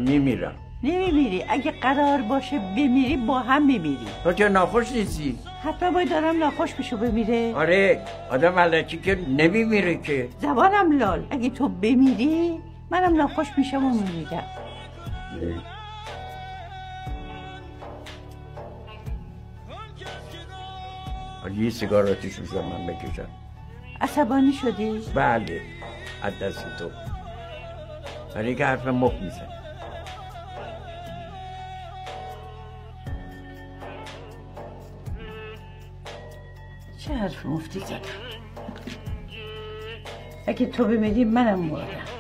میمیرم. نمیمیری. اگه قرار باشه بمیری با هم میمیری. تو چه ناخوش نیستی؟ حتما باید دارم ناخوش بشو بمیره. آره آدم علکی که نمیمیره که. زبانم لال. اگه تو بمیری منم ناخوش میشم و میمیرم. یه سیگاراتی شوشم من بکشم. عصبانی شدی؟ بله از دست تو. برای که حرف مخ میزن. چه حرف مفتی زدم. اگه تو بمیری منم مردم.